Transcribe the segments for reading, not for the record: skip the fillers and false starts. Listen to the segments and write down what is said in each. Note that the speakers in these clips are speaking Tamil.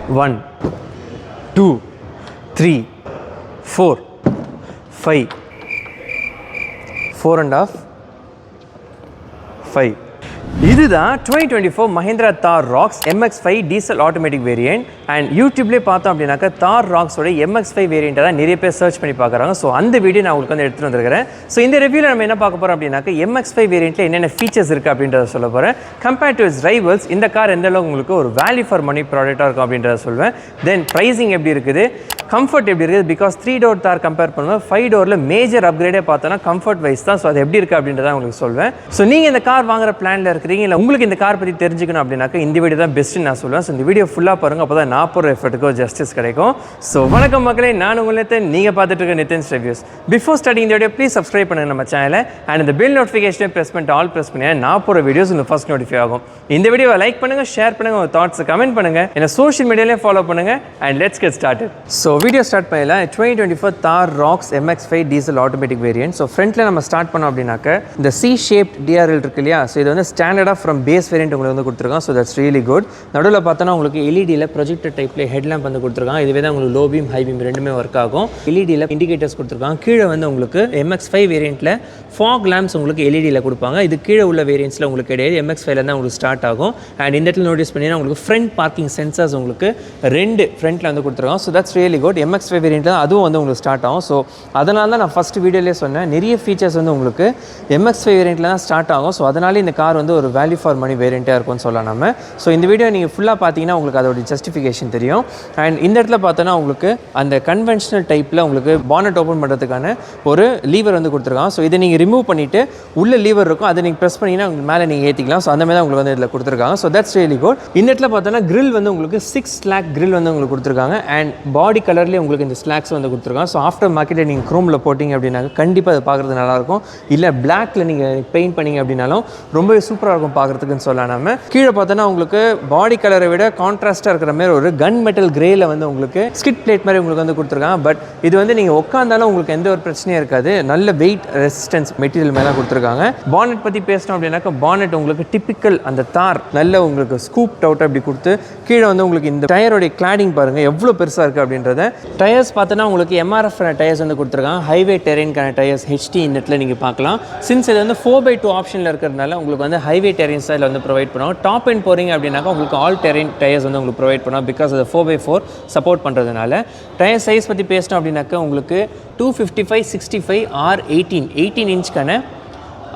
1 2 3 4 5 4.5 5. இதுதான் 2024 Mahindra Thar Roxx MX-5 diesel automatic variant. And யூடியூப்லேயே பார்த்தோம் அப்படின்னாக்கா Thar Roxxோட MX-5 வேரியண்ட்டை தான் நிறைய பேர் சர்ச் பண்ணி பார்க்குறாங்க. ஸோ அந்த வீடியோ நான் உங்களுக்கு வந்து எடுத்துகிட்டு வந்திருக்கிறேன். ஸோ இந்த ரிவ்யூவில் நம்ம என்ன பார்க்க போகிறோம் அப்படின்னாக்கா MX-5 வேரியண்ட்டில் என்னென்ன ஃபீச்சர்ஸ் இருக்குது அப்படின்றத சொல்ல போகிறேன். கம்பேர்ட் டு இட்ஸ் ரைவல்ஸ் இந்த கார் எந்த அளவுக்கு உங்களுக்கு ஒரு வேல்யூ ஃபார் மணி ப்ராடக்டாக இருக்கும் அப்படின்றத சொல்வேன். தென் ப்ரைஸிங் எப்படி இருக்குது, கம்ஃபர்ட் எப்படி இருக்குது, பிகாஸ் 3 door Thar கம்பேர் பண்ணுவோம் 5 doorல மேஜர் அப்கிரேடே பார்த்தோன்னா கம்ஃபர்ட் வைஸ் தான். ஸோ அது எப்படி இருக்குது அப்படின்றத உங்களுக்கு சொல்வேன். ஸோ நீங்கள் இந்த கார் வாங்குற பிளானில் இருக்கிறீங்க, இல்லை உங்களுக்கு இந்த கார் பற்றி தெரிஞ்சுக்கணும் அப்படின்னாக்கா இந்த வீடியோ தான் பெஸ்ட்டுன்னு நான் சொல்லுவேன். ஸோ இந்த வீடியோ ஃபுல்லாக பாருங்கள், அப்போ தான் நான் போகிற எஃபர்ட்டுக்கு ஜஸ்டிஸ் கிடைக்கும். ஸோ வணக்கம் மக்களே, நான் உங்களுக்கு நீங்கள் பார்த்துட்டு இருக்க நிதின்ஸ் ரிவ்யூஸ். பிஃபோர் ஸ்டார்டிங் இந்த வீடியோ ப்ளீஸ் சப்ஸ்கிரைப் பண்ணுங்கள் நம்ம சேனலை. அண்ட் இந்த பெல் நோட்டிஃபிகேஷனை ப்ரெஸ் பண்ணிட்டு ஆல் ப்ரெஸ் பண்ணி நான் போகிற வீடியோஸ் இந்த ஃபர்ஸ்ட் நோட்டிஃபை ஆகும். இந்த வீடியோவை லைக் பண்ணுங்கள், ஷேர் பண்ணுங்கள், உங்கள் தாட்ஸை கமெண்ட் பண்ணுங்கள், என்ன சோஷியல் மீடியாலே ஃபாலோ பண்ணுங்கள். And let's get started. So video start பண்ணலாம். 2024 Thar Roxx MX-5 diesel automatic variant. So ஃப்ரண்ட்டில் நம்ம ஸ்டார்ட் பண்ணோம் அப்படின்னாக்க இந்த C-shaped DRL இருக்கு இல்லையா, ஸோ இது வந்து ஸ்டாண்டர்டாக ஃப்ரம் பேஸ் வேரியன்ட் உங்களுக்கு வந்து கொடுத்துருக்காங்க. So that's really good. நடுவில் பார்த்தோன்னா உங்களுக்கு எல்இடியில் ப்ரொஜெக்டர் டைப்பில் ஹெட்லாம்ப் வந்து கொடுத்துருக்காங்க. இதுவே தான் உங்களுக்கு லோ பீம் ஹை பீம் ரெண்டுமே ஒர்க் ஆகும். எல்இடியில் இண்டிகேட்டர்ஸ் கொடுத்துருக்காங்க. கீழே வந்து உங்களுக்கு MX-5 வேரியண்ட்டில் ஃபாக் லேம்ப்ஸ் உங்களுக்கு எல்இடியில் கொடுப்பாங்க. இது கீழே உள்ள வேரியன்ட்ஸில் உங்களுக்கு கிடையாது. MX-5ல தான் உங்களுக்கு ஸ்டார்ட் ஆகும். அண்ட் இந்த இடத்துல நோட்டீஸ் பண்ணிங்கன்னா உங்களுக்கு ஃப்ரண்ட் பார்க்கிங் சென்சர்ஸ் உங்களுக்கு 2 ஃப்ரண்ட்டில் வந்து கொடுத்துருக்காங்க. So that's really good. MX-5 வேரியண்ட்டில் அதுவும் வந்து உங்களுக்கு ஸ்டார்ட் ஆகும். ஸோ அதனால தான் நான் ஃபஸ்ட் வீடியோலேயே சொன்னேன், நிறைய ஃபீச்சர்ஸ் வந்து உங்களுக்கு MX-5 வேரியண்ட்டில் தான் ஸ்டார்ட் ஆகும். ஸோ அதனால இந்த கார் வந்து ஒரு வேல்யூ ஃபார் மணி வேரியண்ட்டாக இருக்கும்னு சொல்லலாம் நம்ம. ஸோ இந்த வீடியோ நீங்கள் ஃபுல்லாக பார்த்தீங்கன்னா உங்களுக்கு அதோட ஜஸ்டிஃபிகேஷன் தெரியும். அண்ட் இந்த இடத்துல பார்த்தோன்னா உங்களுக்கு அந்த கன்வென்ஷனல் டைப்பில் உங்களுக்கு பானட் ஓப்பன் பண்ணுறதுக்கான ஒரு லீவர் வந்து கொடுத்துருக்காங்க. ஸோ இதை நீங்கள் ரிமூவ் பண்ணிவிட்டு உள்ள லீவர் இருக்கும், அதை நீங்கள் ப்ரெஸ் பண்ணிங்கன்னா உங்களுக்கு மேலே நீங்கள் ஏற்றிக்கலாம். ஸோ அந்த மாதிரி தான் உங்களுக்கு வந்து இதில் கொடுத்துருக்காங்க. So that's really good. இந்த இடத்துல பார்த்தோன்னா கிரில் வந்து உங்களுக்கு 6 ஸ்லாக் கிரில் வந்து உங்களுக்கு கொடுத்துருக்காங்க. அண்ட் பாடி கலர்லேயே உங்களுக்கு இந்த ஸ்லாக்ஸ் வந்து கொடுத்துருக்காங்க. ஸோ ஆஃப்டர் மார்க்கெட்டில் நீங்கள் க்ரோமில் போட்டிங்க அப்படின்னாக்க கண்டிப்பாக அது பார்க்குறது நல்லாயிருக்கும். இல்லை பிளாக்ல நீங்கள் பெயிண்ட் பண்ணிங்க அப்படின்னாலும் ரொம்பவே சூப்பராக இருக்கும் பார்க்குறதுக்குன்னு சொல்லலாம் நம்ம. கீழே பார்த்தோன்னா உங்களுக்கு பாடி கலரை விட கான்ட்ராஸ்ட்டாக இருக்கிற மாதிரி ஒரு கன் மெட்டல் கிரேயில் வந்து உங்களுக்கு ஸ்கிட் பிளேட் மாதிரி உங்களுக்கு வந்து கொடுத்துருக்காங்க. பட் இது வந்து நீங்கள் உட்காந்தாலும் உங்களுக்கு எந்த ஒரு பிரச்சனையும் இருக்காது. நல்ல வெயிட் ரெசிஸ்டன்ஸ் மெட்டீரியல் மேலே கொடுத்துருக்காங்க. பானட் பற்றி பேசணும் அப்படின்னாக்கா பானட் உங்களுக்கு டிப்பிக்கல் அந்த தார் நல்ல உங்களுக்கு ஸ்கூப் அவுட் அப்படி கொடுத்து கீழே வந்து உங்களுக்கு இந்த டயரோடைய கிளாடிங் பாருங்கள் எவ்வளோ பெருசாக இருக்குது அப்படின்றத. டயர்ஸ் பார்த்தோன்னா உங்களுக்கு MRF டயர்ஸ் வந்து கொடுத்துருக்காங்க. ஹைவே டெரெயின்கான டயர்ஸ் HT இந்த இடத்துல நீங்கள் பார்க்கலாம். சின்ஸ் இது வந்து 4x2 ஆப்ஷனில் இருக்கிறதுனால உங்களுக்கு வந்து ஹைவே டெரெயின்ஸ் இதில் வந்து ப்ரொவைட் பண்ணுவோம். டாப் அண்ட் போகிறீங்க அப்படின்னாக்கா உங்களுக்கு ஆல் டெரெயின் டயர்ஸ் வந்து உங்களுக்கு ப்ரொவைட் பண்ணுவோம். பிகாஸ் அது 4x4 சப்போர்ட் பண்ணுறதுனால. டயர் சைஸ் பற்றி பேசணும் அப்படின்னாக்கா உங்களுக்கு 255 65 R18 இன்ச்க்கான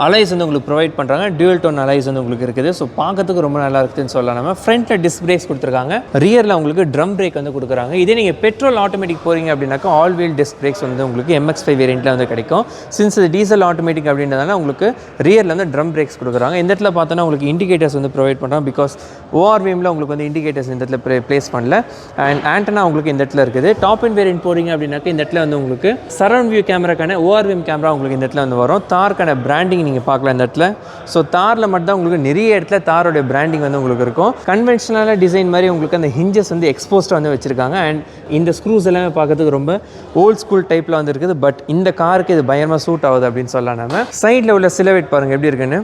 அலைஸ் வந்து உங்களுக்கு ப்ரொவைட் பண்ணுறாங்க. டியூவல் டோன் அலைஸ் வந்து உங்களுக்கு இருக்குது. ஸோ பார்க்கறதுக்கு ரொம்ப நல்லா இருக்குதுன்னு சொல்லலாம் நம்ம. ஃப்ரண்ட்டில் டிஸ்க் பிரேக்ஸ் கொடுத்துருக்காங்க. ரியரில் உங்களுக்கு ட்ரம் பிரேக் வந்து கொடுக்குறாங்க. இதே நீங்கள் பெட்ரோல் ஆட்டோமேட்டிக் போகிறீங்க அப்படின்னாக்கா ஆல் வீல் டிஸ்க் பிரேக்ஸ் வந்து உங்களுக்கு MX-5 வேரியண்ட்டில் வந்து கிடைக்கும். சின்ஸ் இது டீசல் ஆட்டோமேட்டிக் அப்படின்றதால உங்களுக்கு ரியரில் வந்து ட்ரம் பிரேக்ஸ் கொடுக்குறாங்க. இந்த இடத்துல பார்த்தோன்னா உங்களுக்கு இண்டிகேட்டர்ஸ் வந்து ப்ரொவைட் பண்ணுறாங்க. பிகாஸ் ORVMல உங்களுக்கு வந்து இண்டிகேட்டர்ஸ் இந்த இடத்துல ப்ளேஸ் பண்ணல. அண்ட் ஆண்டனா உங்களுக்கு இந்த இடத்துல இருக்குது. டாப் அண்ட் வேரியன்ட் போகிறீங்க அப்படின்னாக்கா இந்த இடத்துல வந்து உங்களுக்கு சரௌண்ட் வியூ கேமராக்கான ORVM கேமரா உங்களுக்கு இந்த இடத்துல வந்து வரும். தார்க்கான பிராண்டிங் நீங்கள் பார்க்கலாம் இந்த இடத்துல. ஸோ தாரில் மட்டும் தான் உங்களுக்கு நிறைய இடத்துல தாரோடைய பிராண்டிங் வந்து உங்களுக்கு இருக்கும். கன்வென்ஷனலான டிசைன் மாதிரி உங்களுக்கு அந்த ஹிஞ்சஸ் வந்து எக்ஸ்போஸ்டாக வந்து வச்சுருக்காங்க. அண்ட் இந்த ஸ்க்ரூஸ் எல்லாமே பார்க்கறதுக்கு ரொம்ப ஓல்ட் ஸ்கூல் டைப்பில் வந்து இருக்குது. பட் இந்த காருக்கு இது பயங்கரமாக சூட் ஆகுது அப்படின்னு சொல்லலாம் நம்ம. சைடில் உள்ள சிலவேட் பாருங்கள் எப்படி இருக்குன்னு.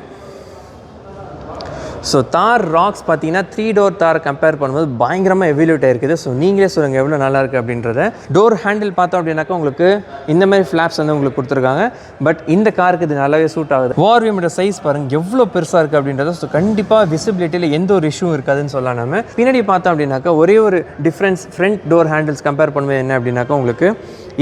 ஸோ Thar Roxx பார்த்தீங்கன்னா 3 door Thar கம்பேர் பண்ணும்போது பயங்கரமாக எவல்யூட் ஆகிருக்குது. ஸோ நீங்களே சொல்லுங்கள் எவ்வளோ நல்லா இருக்குது அப்படின்றத. டோர் ஹேண்டில் பார்த்தோம் அப்படின்னாக்கா உங்களுக்கு இந்த மாதிரி ஃப்ளாப்ஸ் வந்து உங்களுக்கு கொடுத்துருக்காங்க. பட் இந்த காருக்கு இது நல்லாவே சூட் ஆகுது. ORVMோட சைஸ் பாருங்கள் எவ்வளோ பெருசாக இருக்குது அப்படின்றத. ஸோ கண்டிப்பாக விசிபிலிட்டியில் எந்த ஒரு இஷ்யூ இருக்காதுன்னு சொல்லலாம் நம்ம. பின்னாடி பார்த்தோம் அப்படின்னாக்கா ஒரே ஒரு difference front door handles compare பண்ணும்போது என்ன அப்படின்னாக்கா உங்களுக்கு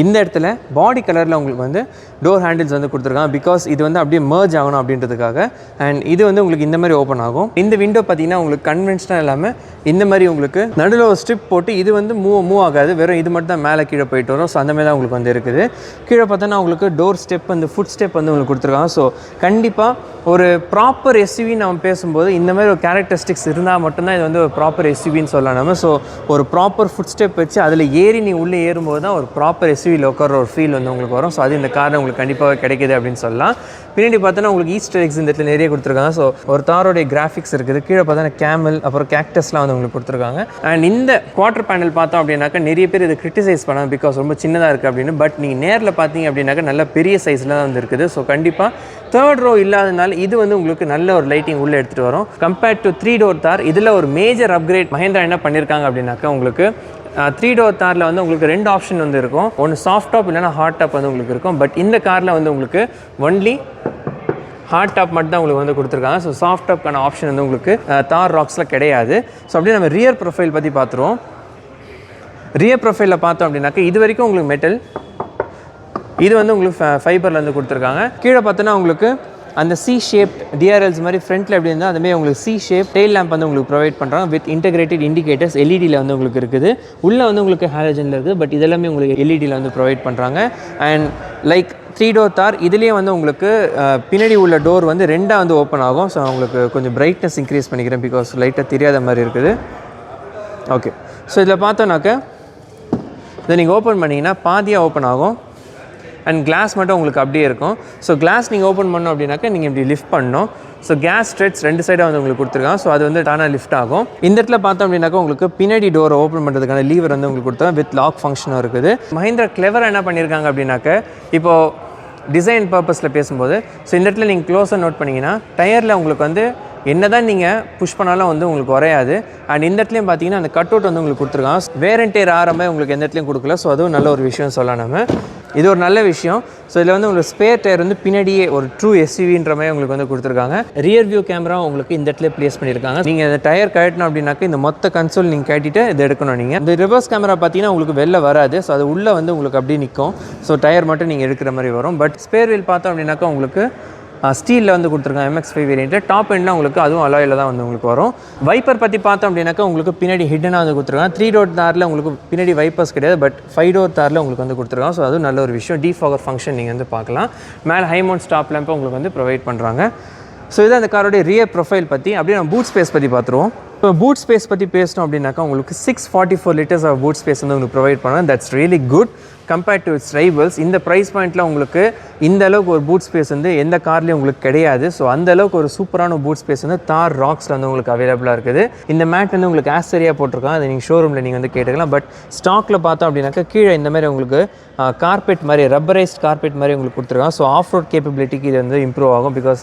இந்த இடத்துல பாடி கலரில் உங்களுக்கு வந்து டோர் ஹேண்டில்ஸ் வந்து கொடுத்துருக்காங்க. பிகாஸ் இது வந்து அப்படியே மர்ஜ் ஆகணும் அப்படின்றதுக்காக. அண்ட் இது வந்து உங்களுக்கு இந்த மாதிரி ஓப்பன் ஆகும். இந்த விண்டோ பார்த்தீங்கன்னா உங்களுக்கு கன்வென்ஷனாக இல்லாமல் இந்த மாதிரி உங்களுக்கு நடுவில் ஒரு ஸ்ட்ரிப் போட்டு இது வந்து மூவ் ஆகாது. வெறும் இது மட்டும் தான் மேலே கீழே போயிட்டு வரும். ஸோ அந்த மாதிரி தான் உங்களுக்கு வந்து இருக்குது. கீழே பார்த்தோன்னா உங்களுக்கு டோர் ஸ்டெப் வந்து ஃபுட் ஸ்டெப் வந்து உங்களுக்கு கொடுத்துருக்காங்க. ஸோ கண்டிப்பாக ஒரு ப்ராப்பர் எஸ்யூவி நம்ம பேசும்போது இந்த மாதிரி ஒரு கேரக்டரிஸ்டிக்ஸ் இருந்தால் மட்டும்தான் இது வந்து ஒரு ப்ராப்பர் எஸ்யூவின்னு சொல்லலாம் நம்ம. ஸோ ஒரு ப்ராப்பர் ஃபுட் ஸ்டெப் வச்சு அதில் ஏறி நீ உள்ளே ஏறும்போது தான் ஒரு ப்ராப்பர் எஸ்யூவியில் உட்கார ஒரு ஃபீல் வந்து உங்களுக்கு வரும். ஸோ அது இந்த காரில் உங்களுக்கு கண்டிப்பாக கிடைக்கிது அப்படின்னு சொல்லலாம். பின்னாடி பார்த்தோன்னா உங்களுக்கு ஈஸ்டர் எக்ஸ் இந்த இடத்துல நிறைய கொடுத்துருக்காங்க. ஸோ ஒரு தாரோடைய கிராஃபிக்ஸ் இருக்குது. கீழே பார்த்தோன்னா கேமல் அப்புறம் கேக்டஸ்லாம் வந்து உங்களுக்கு கொடுத்துருக்காங்க. அண்ட் இந்த குவார்டர் பேனல் பார்த்தோம் அப்படின்னாக்கா நிறைய பேர் இதை கிரிட்டிசைஸ் பண்ணாங்க பிகாஸ் ரொம்ப சின்னதாக இருக்குது அப்படின்னு. பட் நீங்கள் நேரில் பார்த்தீங்க அப்படின்னாக்கா நல்ல பெரிய சைஸில் தான் வந்து இருக்குது. ஸோ கண்டிப்பாக தேர்ட் ரோ இல்லாதனால இது வந்து உங்களுக்கு நல்ல ஒரு லைட்டிங் உள்ளே எடுத்துகிட்டு வரும். கம்பேர்ட் டு 3 டோர் தார் இதில் ஒரு மேஜர் அப்கிரேட் மஹேந்திரா என்ன பண்ணியிருக்காங்க அப்படின்னாக்கா உங்களுக்கு 3 டோர் தாரில் வந்து உங்களுக்கு 2 ஆப்ஷன் வந்து இருக்கும். ஒன்று சாஃப்ட் டாப் இல்லைனா ஹார்ட் டாப் வந்து உங்களுக்கு இருக்கும். பட் இந்த காரில் வந்து உங்களுக்கு ஒன்லி ஹார்ட் டாப் மட்டும் தான் உங்களுக்கு வந்து கொடுத்துருக்காங்க. ஸோ சாஃப்ட் டாப்க்கான ஆப்ஷன் வந்து உங்களுக்கு தார் ராக்ஸில் கிடையாது. ஸோ அப்படியே நம்ம ரியர் ப்ரொஃபைல் பற்றி பார்த்துருவோம். ரியர் ப்ரொஃபைலில் பார்த்தோம் அப்படின்னாக்கா இது வரைக்கும் உங்களுக்கு மெட்டல், இது வந்து உங்களுக்கு ஃபைபரில் வந்து கொடுத்துருக்காங்க. கீழே பார்த்தோன்னா உங்களுக்கு அந்த சி ஷேப் டிஆர்எல்ஸ் மாதிரி ஃப்ரண்ட்டில் எப்படி இருந்தால் அதுமாதிரி உங்களுக்கு சி ஷேப் டெயில் லேம்ப் வந்து உங்களுக்கு ப்ரொவைட் பண்ணுறாங்க வித் இன்டெகிரேட்டட் இண்டிகேட்டர்ஸ் எல்இடியில் வந்து உங்களுக்கு இருக்குது. உள்ளே வந்து உங்களுக்கு ஹாலஜனில் இருக்குது. பட் இதெல்லாமே உங்களுக்கு எல்இடியில் வந்து ப்ரொவைட் பண்ணுறாங்க. அண்ட் லைக் 3 டோர் தார் இதுலேயே வந்து உங்களுக்கு பின்னாடி உள்ள டோர் வந்து 2ஆக வந்து ஓப்பன் ஆகும். ஸோ உங்களுக்கு கொஞ்சம் பிரைட்னஸ் இன்க்ரீஸ் பண்ணிக்கிறேன் பிகாஸ் லைட்டாக தெரியாத மாதிரி இருக்குது. ஓகே, ஸோ இதில் பார்த்தோன்னாக்க இதை நீங்கள் ஓப்பன் பண்ணிங்கன்னா பாதியாக ஓப்பன் ஆகும். அண்ட் கிளாஸ் மட்டும் உங்களுக்கு அப்படியே இருக்கும். ஸோ கிளாஸ் நீங்கள் ஓப்பன் பண்ணோம் அப்படின்னாக்கா நீங்கள் இப்படி லிஃப்ட் பண்ணணும். ஸோ கேஸ் ஸ்ட்ரெட்ஸ் 2 சைடாக வந்து உங்களுக்கு கொடுத்துருக்காங்க. ஸோ அது வந்து தானாக லிஃப்ட் ஆகும். இந்த இடத்துல பார்த்தோம் அப்படின்னாக்கா உங்களுக்கு பின்னாடி டோரை ஓப்பன் பண்ணுறதுக்கான லீவர் வந்து உங்களுக்கு கொடுத்தா வித் லாக் ஃபங்க்ஷனும் இருக்குது. மஹேந்திரா கிளவராக என்ன பண்ணியிருக்காங்க அப்படின்னாக்க இப்போது டிசைன் பர்பஸில் பேசும்போது ஸோ இந்த இடத்துல நீங்கள் க்ளோஸாக நோட் பண்ணிங்கன்னா டயரில் உங்களுக்கு வந்து என்ன தான் நீங்கள் புஷ் பண்ணாலும் வந்து உங்களுக்கு குறையாது. அண்ட் இந்த இடத்துலையும் பார்த்தீங்கன்னா அந்த கட் அவுட் வந்து உங்களுக்கு கொடுத்துருக்காங்க. வேரண்டேர் ஆரம்பம் உங்களுக்கு எந்த இடத்துலையும் கொடுக்கல. ஸோ அதுவும் நல்ல ஒரு விஷயம் சொல்லலாம் நம்ம. இது ஒரு நல்ல விஷயம். ஸோ இதில் வந்து உங்களுக்கு ஸ்பேர் டயர் வந்து பின்னாடியே ஒரு ட்ரூ எஸ்யூவின்ற மாதிரி உங்களுக்கு வந்து கொடுத்துருக்காங்க. ரியர் வியூ கேமரா உங்களுக்கு இந்த இடத்துல ப்ளேஸ் பண்ணியிருக்காங்க. நீங்கள் இந்த டயர் கட்டணும் அப்படின்னாக்க இந்த மொத்த கன்சோல் நீங்கள் கட்டிட்டு இதை எடுக்கணும். நீங்கள் இந்த ரிவர்ஸ் கேமரா பார்த்தீங்கன்னா உங்களுக்கு வெளில வராது. ஸோ அது உள்ளே வந்து உங்களுக்கு அப்படியே நிற்கும். ஸோ டயர் மட்டும் நீங்கள் எடுக்கிற மாதிரி வரும். பட் ஸ்பேர் வீல் பார்த்தோம் அப்படின்னாக்கா உங்களுக்கு ஸ்டீலில் வந்து கொடுத்துருக்காங்க MX5 வேரியண்ட்டு. டாப் எண்ட்லாம் உங்களுக்கு அதுவும் அலாயில் தான் வந்து உங்களுக்கு வரும். வைப்பர் பற்றி பார்த்தோம் அப்படின்னாக்கா உங்களுக்கு பின்னாடி ஹிட்டனாக வந்து கொடுத்துருக்காங்க. 3 டோர் தாரில் உங்களுக்கு பின்னாடி வைப்பர்ஸ் கிடையாது. பட் 5 டோர் தாரில் உங்களுக்கு வந்து கொடுத்துருக்காங்க. ஸோ அதுவும் நல்ல ஒரு விஷயம். டீஃபாகர் ஃபங்க்ஷன் நீங்கள் வந்து பார்க்கலாம். மேலே ஹை மவுண்ட் ஸ்டாப் லேம்பை உங்களுக்கு வந்து ப்ரொவைட் பண்ணுறாங்க. ஸோ இதான் அந்த காரோடைய ரியர் ப்ரொஃபைல் பற்றி. அப்படியே நம்ம பூட் ஸ்பேஸ் பற்றி பார்த்துருவோம். இப்போ பூட் ஸ்பேஸ் பற்றி பேசணும் அப்படின்னாக்கா உங்களுக்கு 644 லிட்டர்ஸ் ஆஃப் பூட் ஸ்பேஸ் வந்து உங்களுக்கு ப்ரொவைட் பண்ணுவாங்க. That's really good compared to it's rivals. இந்த ப்ரைஸ் பாயிண்ட்டில் உங்களுக்கு இந்த அளவுக்கு ஒரு பூட் ஸ்பேஸ் வந்து எந்த கார்லேயும் உங்களுக்கு கிடையாது. ஸோ அந்த அளவுக்கு ஒரு சூப்பரான பூட் ஸ்பேஸ் வந்து தார் ராக்ஸில் வந்து உங்களுக்கு அவைலபிளாக இருக்குது. இந்த மேட் வந்து உங்களுக்கு ஆஸ்டரியாக போட்டிருக்காங்க. அதை நீங்கள் ஷோரூமில் நீங்கள் வந்து கேட்டுக்கலாம். பட் ஸ்டாக்கில் பார்த்தோம் அப்படின்னாக்கா கீழே இந்த மாதிரி உங்களுக்கு கார்பெட் மாதிரி ரப்பரைஸ்ட் கார்பெட் மாதிரி உங்களுக்கு கொடுத்துருக்காங்க. ஸோ ஆஃப் ரோட் கேப்பபிலிட்டிக்கு இது வந்து இம்ப்ரூவ் ஆகும். பிகாஸ்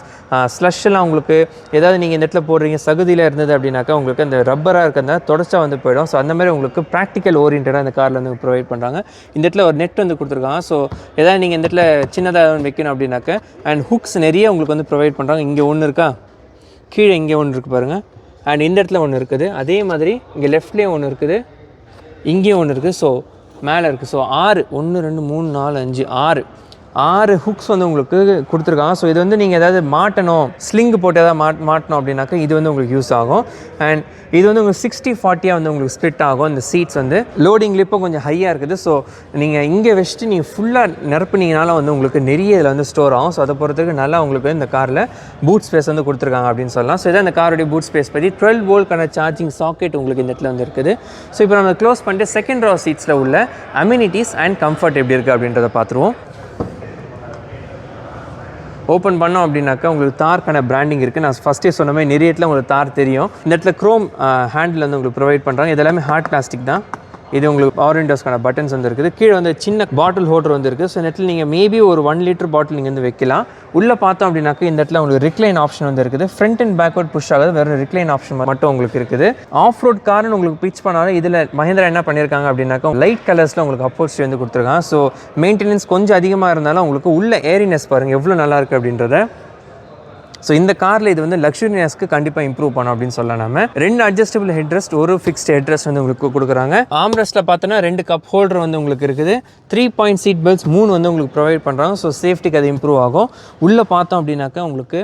ஸ்லஷ்லாம் உங்களுக்கு ஏதாவது நீங்கள் இந்த இடத்துல போடுறீங்க சகுதியில் இருந்தது அப்படின்னாக்கா உங்களுக்கு அந்த ரப்பராக இருக்கிறதுனால தொடச்சா வந்து போயிடும். ஸோ அந்த மாதிரி உங்களுக்கு ப்ராக்டிக்கல் ஓரியன்டாக இந்த காரில் வந்து ப்ரொவைட் பண்ணுறாங்க. இந்த இடத்துல ஒரு நெட் வந்து கொடுத்துருக்காங்க. ஸோ ஏதாவது நீங்கள் இந்த இடத்துல சின்னதாக வைக்கணும் அப்படின்னாக்க அண்ட் ஹுக்ஸ் நிறைய உங்களுக்கு வந்து ப்ரொவைட் பண்ணுறாங்க. இங்கே ஒன்று இருக்கா, கீழே இங்கே ஒன்று இருக்குது பாருங்கள். அண்ட் இந்த இடத்துல ஒன்று இருக்குது. அதே மாதிரி இங்கே லெஃப்ட்லேயே ஒன்று இருக்குது, இங்கேயும் ஒன்று இருக்குது. ஸோ மேலே இருக்குது. ஸோ 6 1 2 3 4 5 6 ஹுக்ஸ் வந்து உங்களுக்கு கொடுத்துருக்காங்க. ஸோ இது வந்து நீங்கள் ஏதாவது மாட்டணும் ஸ்லிங்கு போட்டு ஏதாவது மாட்டணும் அப்படின்னாக்கா இது வந்து உங்களுக்கு யூஸ் ஆகும். அண்ட் இது வந்து உங்களுக்கு 60-40 வந்து உங்களுக்கு ஸ்ப்ளிட் ஆகும். இந்த சீட்ஸ் வந்து லோடிங் லிப்போ கொஞ்சம் ஹையாக இருக்குது. ஸோ நீங்கள் இங்கே வச்சுட்டு நீங்கள் ஃபுல்லாக நிரப்புனீங்கனால வந்து உங்களுக்கு நிறைய இதில் வந்து ஸ்டோர் ஆகும். ஸோ அதை பொறுத்தவரைக்கு நல்லா உங்களுக்கு இந்த காரில் பூட் ஸ்பேஸ் வந்து கொடுத்துருக்காங்க அப்படின்னு சொல்லலாம். ஸோ இதான் இந்த காரோடைய பூட் ஸ்பேஸ் பற்றி 12 வோல்ட்கான சார்ஜிங் சாக்கெட் உங்களுக்கு இந்த இடத்துல வந்து இருக்குது. ஸோ இப்போ நம்ம க்ளோஸ் பண்ணிட்டு செகண்ட் ரோ சீட்ஸில் உள்ள அம்யூனிட்டிஸ் அண்ட் கம்ஃபர்ட் எப்படி இருக்குது அப்படின்றத பார்த்துருவோம். ஓப்பன் பண்ணோம் அப்படின்னாக்கா உங்களுக்கு தார்க்கான பிராண்டிங் இருக்குது. நான் ஃபஸ்ட்டே சொன்ன மாதிரி நிறைய இடத்துல உங்களுக்கு தார் தெரியும். இந்த இடத்துல க்ரோம் ஹேண்டில் வந்து உங்களுக்கு ப்ரொவைட் பண்ணுறாங்க. இது எல்லாமே ஹார்ட் பிளாஸ்டிக் தான். இது உங்களுக்கு பவர் விண்டோஸ்க்கான பட்டன்ஸ் வந்து இருக்குது. கீழே வந்து சின்ன பாட்டில் ஹோல்டர் வந்து இருக்குது. ஸோ இந்த இடத்துல நீங்கள் மேபி ஒரு 1 லிட்டர் பாட்டில் நீங்கள் வந்து வைக்கலாம். உள்ளே பார்த்தோம் அப்படின்னாக்கா இந்த இடத்துல உங்களுக்கு ரிக்ளைன் ஆப்ஷன் வந்து இருக்குது. ஃப்ரண்ட் அண்ட் பேக்வர்ட் புஷ் ஆகாது, வேறு ரிக்ளைன் ஆப்ஷன் மட்டும் உங்களுக்கு இருக்குது. ஆஃப் ரோட் கார்னு உங்களுக்கு பிச் பண்ணாலும் இதில் மஹேந்திரா என்ன பண்ணியிருக்காங்க அப்படின்னாக்கா லைட் கலர்ஸில் உங்களுக்கு அப்போல்ஸ்ட்ரி வந்து கொடுத்துருக்காங்க. ஸோ மெயின்டெனன்ஸ் கொஞ்சம் அதிகமாக இருந்தாலும் உங்களுக்கு உள்ள ஏரினஸ் பாருங்கள் எவ்வளோ நல்லாயிருக்கு அப்படின்றத. ஸோ இந்த காரில் இது வந்து லக்ஸுரியஸ்க்கு கண்டிப்பாக இம்ப்ரூவ் பண்ணோம் அப்படின்னு சொல்லலாம். நம்ம 2 அட்ஜஸ்டபிள் ஹெட்ரெஸ்ட், ஒரு ஃபிக்ஸ்ட் ஹெட்ரெஸ்ட் வந்து உங்களுக்கு கொடுக்குறாங்க. ஆம்ரெஸ்ட்டில் பார்த்தோன்னா 2 கப் ஹோல்டர் வந்து உங்களுக்கு இருக்குது. 3 பாயிண்ட் சீட் பெல்ட்ஸ் 3 வந்து உங்களுக்கு ப்ரொவைட் பண்ணுறாங்க. ஸோ சேஃப்டிக்கு அது இம்ப்ரூவ் ஆகும். உள்ளே பார்த்தோம் அப்படின்னாக்கா உங்களுக்கு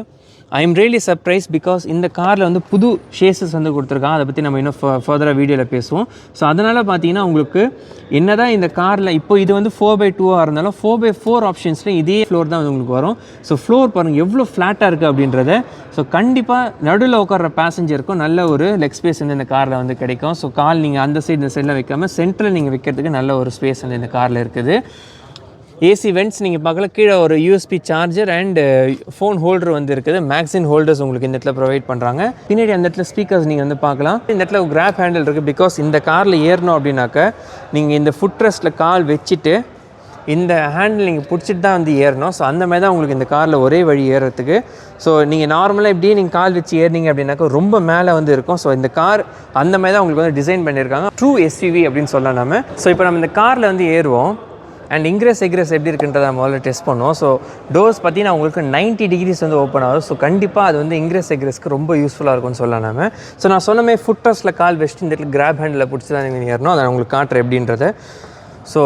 ஐ எம் ரியலி சர்ப்ரைஸ் பிகாஸ் இந்த காரில் வந்து புது ஷேஸஸ் வந்து கொடுத்துருக்காங்க. அதை பற்றி நம்ம இன்னும் ஃபர்தராக வீடியோவில் பேசுவோம். ஸோ அதனால் பார்த்தீங்கன்னா உங்களுக்கு என்ன தான் இந்த காரில் இப்போ இது வந்து 4x2 இருந்தாலும் 4x4 ஆப்ஷன்ஸில் இதே ஃப்ளோர் தான் வந்து உங்களுக்கு வரும். ஸோ ஃப்ளோர் பாருங்கள் எவ்வளோ ஃப்ளாட்டாக இருக்குது அப்படின்றத. ஸோ கண்டிப்பாக நடுவில் உட்கார்ற பேசஞ்சருக்கும் நல்ல ஒரு லெக் ஸ்பேஸ் வந்து இந்த காரில் வந்து கிடைக்கும். ஸோ கால் நீங்கள் அந்த சைடு இந்த சைடில் வைக்காமல் சென்ட்ரல் நீங்கள் வைக்கிறதுக்கு நல்ல ஒரு ஸ்பேஸ் வந்து இந்த காரில் இருக்குது. ஏசி வென்ட்ஸ் நீங்கள் பார்க்கல, கீழே ஒரு USB charger and phone holder வந்து இருக்குது. மேக்ஸின் ஹோல்டர்ஸ் உங்களுக்கு இந்த இடத்துல ப்ரொவைட் பண்ணுறாங்க. பின்னாடி அந்த இடத்துல ஸ்பீக்கர்ஸ் நீங்கள் வந்து பார்க்கலாம். இந்த இடத்துல ஒரு கிராப் ஹேண்டில் இருக்குது. பிகாஸ் இந்த காரில் ஏறணும் அப்படின்னாக்க நீங்கள் இந்த ஃபுட் ரெஸ்ட்டில் கால் வச்சுட்டு இந்த ஹேண்டில் நீங்கள் பிடிச்சிட்டு தான் வந்து ஏறணும். ஸோ அந்த மாதிரி தான் உங்களுக்கு இந்த காரில் ஒரே வழி ஏறுறதுக்கு. ஸோ நீங்கள் நார்மலாக இப்படியே நீங்கள் கால் வச்சு ஏறினீங்க அப்படின்னாக்கா ரொம்ப மேலே வந்து இருக்கும். ஸோ இந்த கார் அந்த மாதிரி தான் உங்களுக்கு வந்து டிசைன் பண்ணியிருக்காங்க. ட்ரூ எஸ்யூவி அப்படின்னு சொல்லலாம் நம்ம. ஸோ இப்போ நம்ம இந்த காரில் வந்து ஏறுவோம் அண்ட் இன்க்ரெஸ் எக்ரெஸ் எப்படி இருக்குன்றதை முதல்ல டெஸ்ட் பண்ணுவோம். ஸோ டோர்ஸ் பார்த்தீங்கன்னா உங்களுக்கு 90 டிகிரிஸ் வந்து ஓப்பன் ஆகும். ஸோ கண்டிப்பாக அது வந்து இன்க்ரெஸ் எக்ரெஸ்க்கு ரொம்ப யூஸ்ஃபுல்லாக இருக்கும்னு சொல்லலாம் நம்ம. ஸோ நான் சொன்னமே ஃபுட் ரெஸ்ட்டில் கால் வச்சுட்டு இந்த இடத்துல கிராப் ஹேண்டில் பிடிச்சி தான் நீங்கள் ஏறணும். அதை உங்களுக்கு காட்டுறேன் எப்படின்றத. ஸோ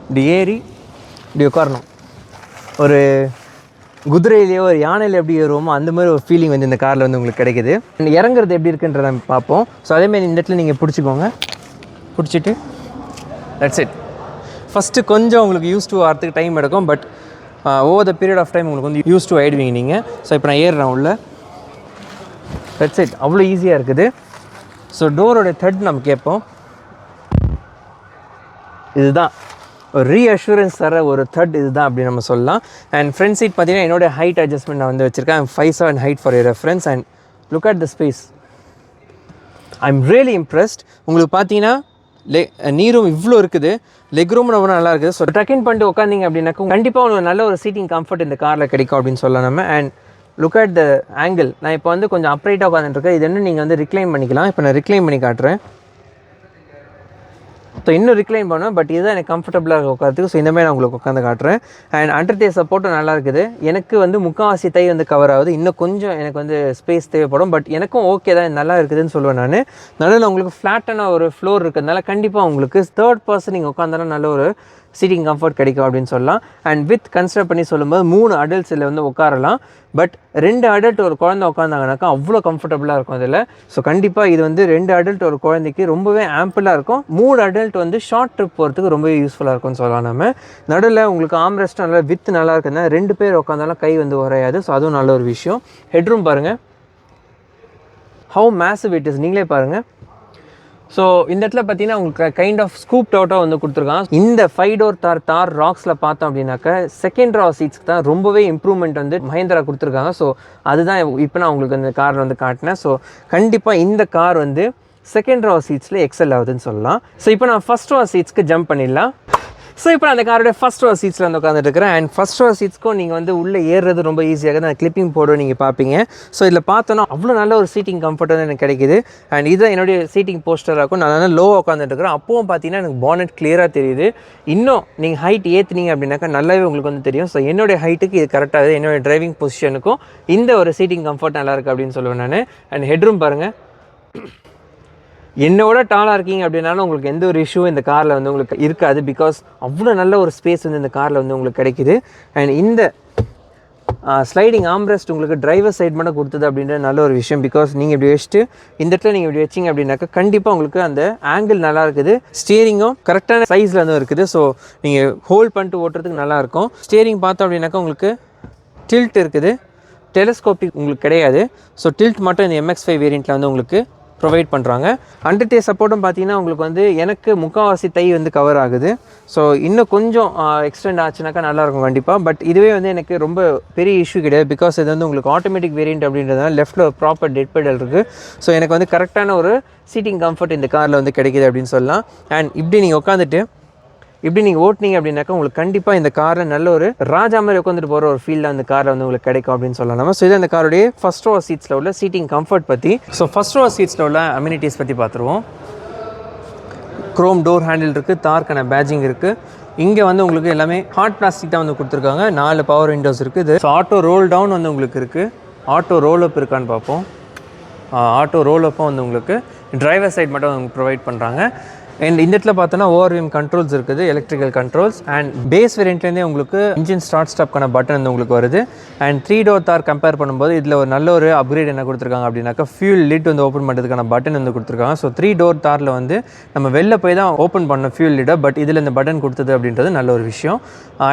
இப்படி ஏறி இப்படி உட்காரணும். ஒரு குதிரையிலையோ ஒரு யானையில் எப்படி ஏறுவோமோ அந்த மாதிரி ஒரு ஃபீலிங் வந்து இந்த காரில் வந்து உங்களுக்கு கிடைக்குது. இறங்குறது எப்படி இருக்குன்றத நம்ம பார்ப்போம். ஸோ அதேமாதிரி இந்த இடத்துல நீங்கள் பிடிச்சிக்கோங்க. பிடிச்சிட்டு தட்ஸ் இட். ஃபஸ்ட்டு கொஞ்சம் உங்களுக்கு யூஸ் டு ஆகிறதுக்கு டைம் எடுக்கும். But over the period of time உங்களுக்கு வந்து யூஸ் டு ஆகிடுவீங்க நீங்கள். ஸோ இப்போ நான் ஏறுறேன் உள்ள. That's it. அவ்வளோ ஈஸியாக இருக்குது. ஸோ டோரோட த்ரெட் நம்ம கேட்போம். இதுதான் ஒரு ரீஅஷூரன்ஸ் தர ஒரு த்ரெட் இதுதான் அப்படின்னு நம்ம சொல்லலாம். அண்ட் ஃப்ரண்ட் சீட் பார்த்தீங்கன்னா என்னோடய ஹைட் அட்ஜஸ்ட்மெண்ட் நான் வந்து வச்சுருக்கேன். 5'7" height for your reference. And look at the space. I am really impressed. உங்களுக்கு பார்த்தீங்கன்னா நீரும் இவ்வளோ இருக்குது, லெக் ரூம் ரொம்ப நல்லா இருக்குது. ஸோ ட்ரக்கின் பண்ணிட்டு உட்காந்திங்க அப்படின்னாக்கா கண்டிப்பாக உங்களுக்கு நல்ல ஒரு சீட்டிங் கம்ஃபர்ட் இந்த காரில் கிடைக்கும் அப்படின்னு சொல்லலாம் நம்ம. And look at the angle. நான் இப்போ வந்து கொஞ்சம் அப்ரைட்டாக உட்காந்துட்டுருக்கேன். இது என்ன நீங்கள் வந்து ரிக்ளைன் பண்ணிக்கலாம். இப்போ நான் ரிக்ளைன் பண்ணி காட்டுறேன். ஸோ இன்னும் ரிக்ளைன் பண்ணுவேன். பட் இதுதான் எனக்கு கம்ஃபர்டபுளாக உட்காந்துருக்கு. ஸோ இந்தமாதிரி நான் உங்களுக்கு உட்காந்து காட்டுறேன். அண்ட் அண்டர் டே சப்போர்ட்டும் நல்லா இருக்குது. எனக்கு வந்து முக்கால்வாசி தை வந்து கவர் ஆகுது. இன்னும் கொஞ்சம் எனக்கு வந்து ஸ்பேஸ் தேவைப்படும். பட் எனக்கும் ஓகே தான், நல்லா இருக்குதுன்னு சொல்லுவேன் நான். நடுவில் உங்களுக்கு ஃப்ளாட்டான ஒரு ஃப்ளோர் இருக்கிறதுனால கண்டிப்பாக உங்களுக்கு தேர்ட் பர்சன் நீங்கள் உட்காந்தாலும் நல்ல ஒரு சீட்டிங் கம்ஃபர்ட் கிடைக்கும் அப்படின்னு சொல்லலாம். அண்ட் வித் கன்சிடர் பண்ணி சொல்லும்போது 3 அடல்ட்ஸ் இதில் வந்து உட்காரலாம். பட் 2 அடல்ட் ஒரு குழந்தை உட்காந்தாங்கனாக்கா அவ்வளோ கம்ஃபர்டபுளாக இருக்கும் அதில். ஸோ கண்டிப்பாக இது வந்து 2 அடல்ட் ஒரு குழந்தைக்கு ரொம்பவே ஆம்பிளாக இருக்கும். 3 அடல்ட் வந்து ஷார்ட் ட்ரிப் போகிறதுக்கு ரொம்பவே யூஸ்ஃபுல்லாக இருக்கும்னு சொல்லலாம் நம்ம. நடுவில் உங்களுக்கு ஆம்ரெஸ்ட் நல்லா வித் நல்லா இருக்குதுன்னா 2 பேர் உட்காந்தாலும் கை வந்து உரையாது. ஸோ அதுவும் நல்ல ஒரு விஷயம். ஹெட்ரூம் பாருங்கள், ஹவு மேசிவ் இட் இஸ், நீங்களே பாருங்கள். ஸோ இந்த இடத்துல பார்த்தீங்கன்னா உங்களுக்கு கைண்ட் ஆஃப் ஸ்கூப் அவுட்டாக வந்து கொடுத்துருக்காங்க. இந்த 5 டோர் தார் ராக்ஸில் பார்த்தோம் அப்படின்னாக்கா செகண்ட் ரா சீட்ஸ்க்கு தான் ரொம்பவே இம்ப்ரூவ்மெண்ட் வந்து மஹேந்திரா கொடுத்துருக்காங்க. ஸோ அதுதான் இப்போ நான் உங்களுக்கு அந்த காரில் வந்து காட்டினேன். ஸோ கண்டிப்பாக இந்த கார் வந்து செகண்ட் ரா சீட்ஸில் எக்ஸல் ஆகுதுன்னு சொல்லலாம். ஸோ இப்போ நான் ஃபஸ்ட் ரா சீட்ஸ்க்கு ஜம்ப் பண்ணிடலாம். ஸோ இப்போ அந்த காரோட ஃபஸ்ட் ரோ சீட்ஸில் வந்து உட்காந்துட்டு இருக்கிறேன். அண்ட் ஃபஸ்ட் ரோ சீட்ஸ்க்கும் நீங்கள் வந்து உள்ளே ஏறுறது ரொம்ப ஈஸியாக அந்த கிளிப்பிங் போர்டும் நீங்கள் பார்ப்பீங்க. ஸோ இதில் பார்த்தோன்னா அவ்வளோ நல்ல ஒரு சீட்டிங் கம்ஃபர்ட் வந்து எனக்கு கிடைக்குது. அண்ட் இதுதான் என்னுடைய சீட்டிங் போஸ்டராக இருக்கும். நான் நல்லா லோவாக உட்காந்துட்டு இருக்கிறேன். அப்பவும் பார்த்தீங்கன்னா எனக்கு பானட் கிளியராக தெரியுது. இன்னும் நீங்கள் ஹைட் ஏற்றுனீங்க அப்படின்னாக்கா நல்லாவே உங்களுக்கு வந்து தெரியும். ஸோ என்னுடைய ஹைட்டுக்கு இது கரெக்டாக, என்னுடைய டிரைவிங் பொசிஷனுக்கும் இந்த ஒரு சீட்டிங் கம்ஃபர்ட் நல்லா இருக்குது அப்படின்னு சொல்லுவேன் நான். அண்ட் ஹெட்ரூம் பாருங்கள், என்னோட டாலாக இருக்கீங்க அப்படின்னாலும் உங்களுக்கு எந்த ஒரு இஷ்யூ இந்த காரில் வந்து உங்களுக்கு இருக்காது. பிகாஸ் அவ்வளோ நல்ல ஒரு ஸ்பேஸ் வந்து இந்த காரில் வந்து உங்களுக்கு கிடைக்குது. அண்ட் இந்த ஸ்லைடிங் ஆம்ரெஸ்ட் உங்களுக்கு டிரைவர் சைட் மட்டும் கொடுத்தது அப்படின்ற நல்ல ஒரு விஷயம். பிகாஸ் நீங்கள் இப்படி வச்சுட்டு இந்த இடத்துல நீங்கள் இப்படி வச்சிங்க அப்படின்னாக்கா கண்டிப்பாக உங்களுக்கு அந்த ஆங்கிள் நல்லா இருக்குது. ஸ்டியரிங்கும் கரெக்டான சைஸில் வந்து இருக்குது. ஸோ நீங்கள் ஹோல்ட் பண்ணிட்டு ஓட்டுறதுக்கு நல்லாயிருக்கும். ஸ்டியரிங் பார்த்தோம் அப்படின்னாக்கா உங்களுக்கு டில்ட் இருக்குது, டெலஸ்கோபிக் உங்களுக்கு கிடையாது. ஸோ டில்ட் மட்டும் இந்த MX-5 வேரியண்ட்டில் வந்து உங்களுக்கு ப்ரொவைட் பண்ணுறாங்க. அண்டர் டே சப்போர்ட்டும் பார்த்தீங்கன்னா உங்களுக்கு வந்து எனக்கு முக்கால்வாசி தை வந்து கவர் ஆகுது. ஸோ இன்னும் கொஞ்சம் எக்ஸ்டெண்ட் ஆச்சுனாக்கா நல்லாயிருக்கும் கண்டிப்பாக. பட் இதுவே வந்து எனக்கு ரொம்ப பெரிய இஷ்யூ கிடையாது. பிகாஸ் இது வந்து உங்களுக்கு ஆட்டோமேட்டிக் வேரியண்ட் அப்படின்றதுனால லெஃப்ட்டில் ப்ராப்பர் டெட் பெடல் இருக்குது. ஸோ எனக்கு வந்து கரெக்டான ஒரு சீட்டிங் கம்ஃபர்ட் இந்த காரில் வந்து கிடைக்கிது அப்படின்னு சொல்லலாம். அண்ட் இப்படி நீங்கள் உட்காந்துட்டு இப்படி நீங்கள் ஓட்டினீங்க அப்படின்னாக்கா உங்களுக்கு கண்டிப்பாக இந்த காரில் நல்ல ஒரு ராஜா மாதிரி உட்காந்துட்டு போகிற ஒரு ஃபீல்டாக அந்த காரில் வந்து உங்களுக்கு கிடைக்கும் அப்படின்னு சொல்லலாம். ஸோ இது அந்த காரோடைய ஃபஸ்ட் ரோ சீட்ஸில் உள்ள சீட்டிங் கம்ஃபர்ட் பற்றி. ஸோ ஃபஸ்ட் ரோ சீட்ஸில் உள்ள அம்யூனிட்டிஸ் பற்றி பார்த்துருவோம். க்ரோம் டோர் ஹேண்டில் இருக்குது, தார்க்கான பேஜிங் இருக்குது. இங்கே வந்து உங்களுக்கு எல்லாமே ஹார்ட் பிளாஸ்டிக் தான் வந்து கொடுத்துருக்காங்க. 4 பவர் விண்டோஸ் இருக்குது. ஸோ ஆட்டோ ரோல் டவுன் வந்து உங்களுக்கு இருக்குது. ஆட்டோ ரோல் அப் இருக்கான்னு பார்ப்போம். ஆட்டோ ரோல் அப்பும் வந்து உங்களுக்கு டிரைவர் சைட் மட்டும் ப்ரொவைட் பண்ணுறாங்க. அண்ட் இந்த இடத்துல பார்த்தோன்னா ஓஆர்விஎம் கண்ட்ரோல்ஸ் இருக்குது, எலக்ட்ரிக்கல் கண்ட்ரோல்ஸ். அண்ட் பேஸ் வேரியண்ட்லேருந்தே உங்களுக்கு இன்ஜின் ஸ்டார்ட் ஸ்டாப்க்கான பட்டன் வந்து உங்களுக்கு வருது. அண்ட் 3 டோர் தார் கம்பேர் பண்ணும்போது இதில் ஒரு நல்ல ஒரு அப்கிரேட் என்ன கொடுத்துருக்காங்க அப்படின்னாக்கா ஃபியூல் லிட் வந்து ஓப்பன் பண்ணுறதுக்கான பட்டன் வந்து கொடுத்துருக்காங்க. ஸோ 3 டோர் தாரில் வந்து நம்ம வெளில போய் தான் ஓப்பன் பண்ண ஃபியூல் லிட்டை, பட் இதில் இந்த பட்டன் கொடுத்தது அப்படின்றது நல்ல ஒரு விஷயம்.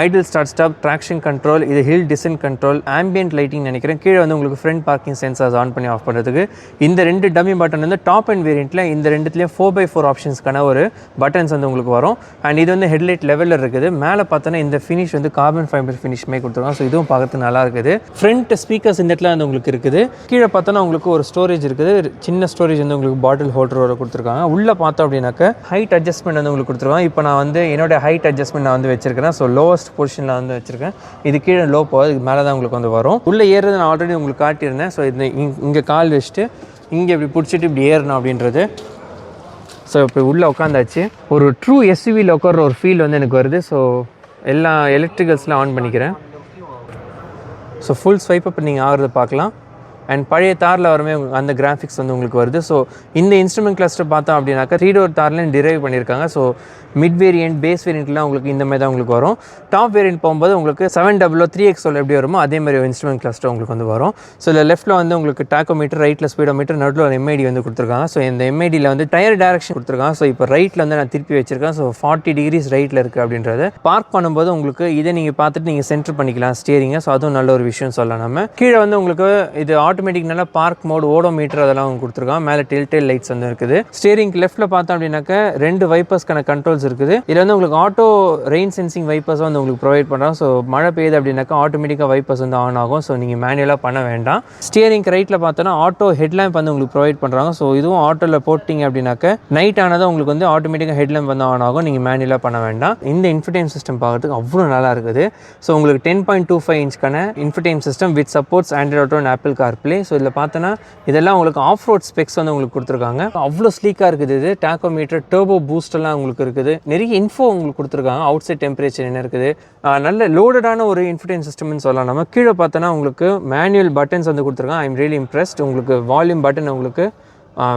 Idle start stop, traction control, இது hill descent control, ambient lighting நினைக்கிறேன். கீழே வந்து உங்களுக்கு ஃப்ரண்ட் பார்க்கிங் சென்சார்ஸ் ஆன் பண்ணி ஆஃப் பண்ணுறதுக்கு இந்த 2 டம்மி பட்டன் வந்து டாப் அண்ட் வேரியண்ட்டில் இந்த ரெண்டுத்துலேயும் 4x4 ஆப்ஷன்ஸ்க்கான ஒரு பட்டன்ஸ் வந்து உங்களுக்கு வரும். அண்ட் இது வந்து ஹெட்லைட் லெவலில் இருக்குது. மேலே பார்த்தோன்னா இந்த ஃபினிஷ் வந்து கார்பன் ஃபைபர் ஃபினிஷ்மே கொடுத்துருக்காங்க. ஸோ இதுவும் பார்க்கறதுக்கு நல்லா இருக்குது. ஃப்ரண்ட் ஸ்பீக்கர்ஸ் இந்த இடத்துல வந்து உங்களுக்கு இருக்குது. கீழே பார்த்தோன்னா உங்களுக்கு ஒரு ஸ்டோரேஜ் இருக்குது, சின்ன ஸ்டோரேஜ் வந்து உங்களுக்கு பாட்டில் ஹோல்டரோட கொடுத்துருக்காங்க. உள்ளே பார்த்தோம் அப்படின்னாக்க ஹைட் அட்ஜஸ்ட்மெண்ட் வந்து உங்களுக்கு கொடுத்துருக்காங்க. இப்போ நான் வந்து என்னோட ஹைட் அட்ஜஸ்ட்மெண்ட் நான் வந்து வச்சிருக்கேன். ஸோ லோவஸ்ட் பொசிஷனில் வந்து வச்சிருக்கேன். இது கீழே லோ போகாது, இதுக்கு மேலே தான் உங்களுக்கு வந்து வரும். உள்ளே ஏறுறது நான் ஆல்ரெடி உங்களுக்கு காட்டியிருந்தேன். ஸோ இது இங்கே கால் வச்சுட்டு இங்கே இப்படி பிடிச்சிட்டு இப்படி ஏறணும் அப்படின்றது. ஸோ இப்போ உள்ளே உட்காந்தாச்சு. ஒரு ட்ரூ எஸ்யூவியில் உட்கார ஒரு ஃபீல் வந்து எனக்கு வருது. ஸோ எல்லா எலக்ட்ரிக்கல்ஸ்லாம் ஆன் பண்ணிக்கிறேன். ஸோ ஃபுல் ஸ்வைப் அப் நீங்கள் ஆகிறத பார்க்கலாம். அண்ட் பழைய தாரில் வரமே அந்த கிராஃபிக்ஸ் வந்து உங்களுக்கு வருது. ஸோ இந்த இன்ஸ்ட்ருமெண்ட் கிளஸ்டர் பார்த்தோம் அப்படின்னாக்கா 3 டோர் தார்லேயும் டிரைவ் பண்ணியிருக்காங்க. ஸோ மிட் வேரியன்ட், பேஸ் வேரியண்ட்லாம் உங்களுக்கு இந்த மாதிரி தான் உங்களுக்கு வரும். டாப் வேரியன்ட் போகும்போது உங்களுக்கு 700 3XL எப்படி வருமோ அதே மாதிரி ஒரு இன்ஸ்ட்ருமெண்ட் கிளஸ்டர் உங்களுக்கு வந்து வரும். ஸோ இதில் லெஃப்ட்டில் வந்து உங்களுக்கு டாக்கோமீட்டர், ரைட்டில் ஸ்பீடோமீட்டர், நடுவில் ஒரு எம்ஐடி வந்து கொடுத்துருக்காங்க. ஸோ இந்த எம்ஐடியில் வந்து டயர் டேரக்ஷன் கொடுத்துருக்காங்க. ஸோ இப்போ ரைட்டில் வந்து நான் திருப்பி வச்சிருக்கேன். ஸோ 40 டிகிரிஸ் ரைட்டில் இருக்குது அப்படின்றது. பார்க் பண்ணும்போது உங்களுக்கு இதை நீங்கள் பார்த்துட்டு நீங்கள் சென்டர் பண்ணிக்கலாம் ஸ்டியரிங்கை. ஸோ அதுவும் நல்ல ஒரு விஷயம் சொல்லலாம். நம்ம கீழே வந்து உங்களுக்கு இது ஆட்டோமேட்டிக் நல்லா பார்க் மோட், ஓடோமீட்டர் அதெல்லாம் கொடுத்துருக்காங்க. மேலே டெல் லைட்ஸ் வந்து இருக்குது. ஸ்டியரிங் லெஃப்ட்டில் பார்த்தோம் அப்படின்னாக்க 2 வைப்பர்ஸ்க்கான கண்ட்ரோல்ஸ் இருக்குது. இதில் வந்து உங்களுக்கு ஆட்டோ ரெயின் சென்சிங் வைப்பர்ஸ் வந்து உங்களுக்கு ப்ரொவைட் பண்ணுறாங்க. ஸோ மழை பெய்யுது அப்படின்னாக்கா ஆட்டோமேட்டிக்காக வைப்பர்ஸ் வந்து ஆன் ஆகும். ஸோ நீங்கள் மேனுவலாக பண்ண வேண்டாம். ஸ்டியரிங் ரைட்டில் பார்த்தோன்னா ஆட்டோ ஹெட்லாம்ப் வந்து உங்களுக்கு ப்ரொவைட் பண்ணுறாங்க. ஸோ இதுவும் ஆட்டோவில் போட்டிங்க அப்படின்னாக்க நைட் ஆனதாக உங்களுக்கு வந்து ஆட்டோமேட்டிக்காக ஹெட்லாம்ப் வந்து ஆன் ஆகும். நீங்கள் மேனுவலாக பண்ண வேண்டாம். இந்த இன்ஃபர்டைம் சிஸ்டம் பார்க்கறதுக்கு அவ்வளோ நல்லா இருக்குது. ஸோ உங்களுக்கு 10.25 இன்ச்க்கான infotainment system with supports Android Auto and Apple CarPlay. So இதில் பார்த்தோன்னா இதெல்லாம் உங்களுக்கு ஆஃப் ரோட் ஸ்பெக்ஸ் வந்து உங்களுக்கு கொடுத்துருக்காங்க. அவ்வளோ ஸ்லீக்காக இருக்குது. இது டாக்கோமீட்டர், டர்போ பூஸ்டெல்லாம் உங்களுக்கு இருக்குது. நிறைய இன்ஃபோ உங்களுக்கு கொடுத்துருக்காங்க. அவுட் சைட் டெம்பரேச்சர் என்ன இருக்குது, நல்ல லோடடான ஒரு இன்ஃபர்டைன் சிஸ்டம்னு சொல்லலாம். நம்ம கீழே பார்த்தோன்னா உங்களுக்கு மேனுவல் பட்டன்ஸ் வந்து கொடுத்துருக்காங்க. ஐ எம் ரியலி இம்ப்ரெஸ்ட். உங்களுக்கு வால்யூம் பட்டன் உங்களுக்கு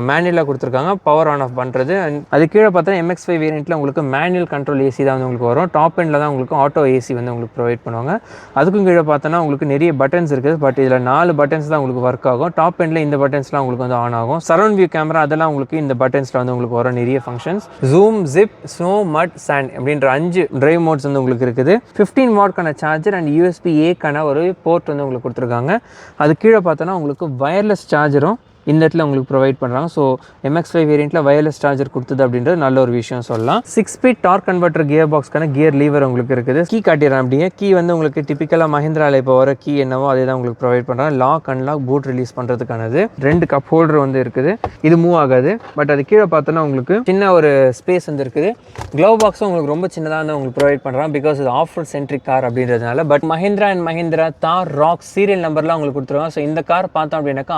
மேனுவலாக கொடுத்துருக்காங்க, பவர் ஆன் ஆஃப் பண்ணுறது. அண்ட் அது கீழே பார்த்தா MX5 வேரியண்ட்டில் உங்களுக்கு மேனுவல் கண்ட்ரோல் ஏசி தான் வந்து உங்களுக்கு வரும். டாப் எண்டில் தான் உங்களுக்கு ஆட்டோ ஏசி வந்து உங்களுக்கு ப்ரொவைட் பண்ணுவாங்க. அதுக்கும் கீழே பார்த்தோன்னா உங்களுக்கு நிறைய பட்டன்ஸ் இருக்குது. பட் இதில் 4 பட்டன்ஸ் தான் உங்களுக்கு ஒர்க் ஆகும். டாப் எண்டில் இந்த பட்டன்ஸ்லாம் உங்களுக்கு வந்து ஆன் ஆகும். சரௌண்ட் வியூ கேமரா அதெல்லாம் உங்களுக்கு இந்த பட்டன்ஸில் வந்து உங்களுக்கு வரும் நிறைய ஃபங்க்ஷன்ஸ். ஜூம், ஜிப், ஸ்னோ, மட், சாண்ட் அப்படின்ற 5 டிரைவ் மோட்ஸ் வந்து உங்களுக்கு இருக்குது. 15 வாட்க்கான சார்ஜர் அண்ட் USB-A ஒரு போர்ட் வந்து உங்களுக்கு கொடுத்துருக்காங்க. அது கீழே பார்த்தோன்னா உங்களுக்கு வயர்லெஸ் சார்ஜரும் இந்த இடத்துல உங்களுக்கு ப்ரொவைட் பண்ணுறாங்க. ஸோ MX5 வேரியண்ட்டில் வயர்லெஸ் சார்ஜர் கொடுத்தது அப்படின்றது நல்ல ஒரு விஷயம் சொல்லலாம். 6 ஸ்பீட் டார்க் கன்வெர்ட்டர் கியர் பாக்ஸ்க்கான கியர் லீவர் உங்களுக்கு இருக்குது. கீ காட்டிடுறேன் அப்படிங்க. கீ வந்து உங்களுக்கு டிப்பிக்கலாக மஹிந்திராவில் இப்போ வர கீ என்னவோ அதே தான் உங்களுக்கு ப்ரொவைட் பண்ணுறாங்க. லாக் அன்லாக், பூட் ரிலீஸ் பண்ணுறதுக்கானது. 2 கப் ஹோல்டர் வந்து இருக்குது. இது மூவ் ஆகாது. பட் அது கீழே பார்த்தோன்னா உங்களுக்கு சின்ன ஒரு ஸ்பேஸ் வந்து இருக்குது. க்ளவ் பாக்ஸும் உங்களுக்கு ரொம்ப சின்னதாக வந்து உங்களுக்கு ப்ரொவைட் பண்ணுறாங்க. பிகாஸ் இது ஆஃப் ரோட் சென்ட்ரிக் கார் அப்படின்றதுனால. பட் மஹிந்திரா அண்ட் மஹிந்திரா தார் ராக்ஸ் சீரியல் நம்பர்லாம் உங்களுக்கு கொடுத்துருவாங்க. ஸோ இந்த கார் பார்த்தோம் அப்படின்னாக்கா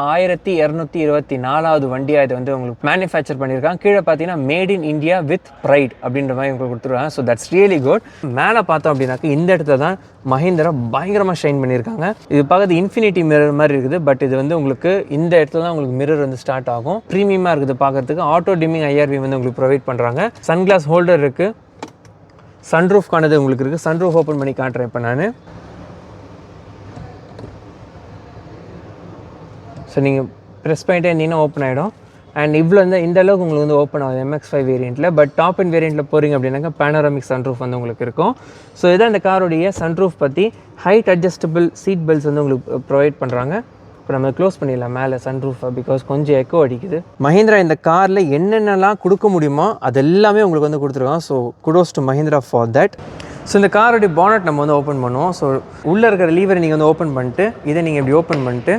1224வது வண்டியாக இது வந்து உங்களுக்கு மேனுஃபேக்சர் பண்ணியிருக்காங்க. கீழே பார்த்தீங்கன்னா made in India with fried அப்படின்ற மாதிரி உங்களுக்கு கொடுத்துருவாங்க. So that's really good. மேலே பார்த்தோம் அப்படின்னாக்கா இந்த இடத்துல தான் மஹிந்திரா பயங்கரமாக ஷைன் பண்ணியிருக்காங்க. இது பார்க்கறது இன்ஃபினிட்டி மிரர் மாதிரி இருக்குது. பட் இது வந்து உங்களுக்கு இந்த இடத்துல தான் உங்களுக்கு மிரர் வந்து ஸ்டார்ட் ஆகும். ப்ரீமியமாக இருக்குது பார்க்கறதுக்கு. ஆட்டோ டிமிங் IRV வந்து உங்களுக்கு ப்ரொவைட் பண்ணுறாங்க. சன்கிளாஸ் ஹோல்டர் இருக்குது. சன்ரூஃப்கானது உங்களுக்கு இருக்குது. சன்ரூஃப் ஓப்பன் பண்ணி காட்டுறேன் இப்போ நான். ஸோ நீங்கள் ப்ரெஸ் பண்ணிட்டே இருந்தீங்கன்னா ஓப்பன் ஆகிடும். அண்ட் இவ்வளோ இந்த அளவுக்கு உங்களுக்கு வந்து ஓப்பன் ஆகுது MX5 வேரியண்ட்டில். பட் டாப் அண்ட் வேரியண்ட்டில் போகிறீங்க அப்படின்னாக்கா பேனோராமிக் சன்ரூஃப் வந்து உங்களுக்கு இருக்கும். ஸோ இதான் இந்த காரோடைய சன்ரூஃப் பற்றி. ஹைட் அட்ஜஸ்டபிள் சீட் பெல்ட்ஸ் வந்து உங்களுக்கு ப்ரொவைட் பண்ணுறாங்க. இப்போ நம்ம க்ளோஸ் பண்ணிடலாம் மேலே சன்ரூஃபை, பிகாஸ் கொஞ்சம் எக்கோ அடிக்குது. மஹிந்திரா இந்த காரில் என்னென்னலாம் கொடுக்க முடியுமோ அது எல்லாமே உங்களுக்கு வந்து கொடுத்துருக்காங்க. So kudos to Mahindra for that. So இந்த காரோடைய பானட் நம்ம வந்து ஓப்பன் பண்ணுவோம். ஸோ உள்ளே இருக்கிற லீவரை நீங்கள் வந்து ஓப்பன் பண்ணிட்டு இதை நீங்கள் இப்படி ஓப்பன் பண்ணிட்டு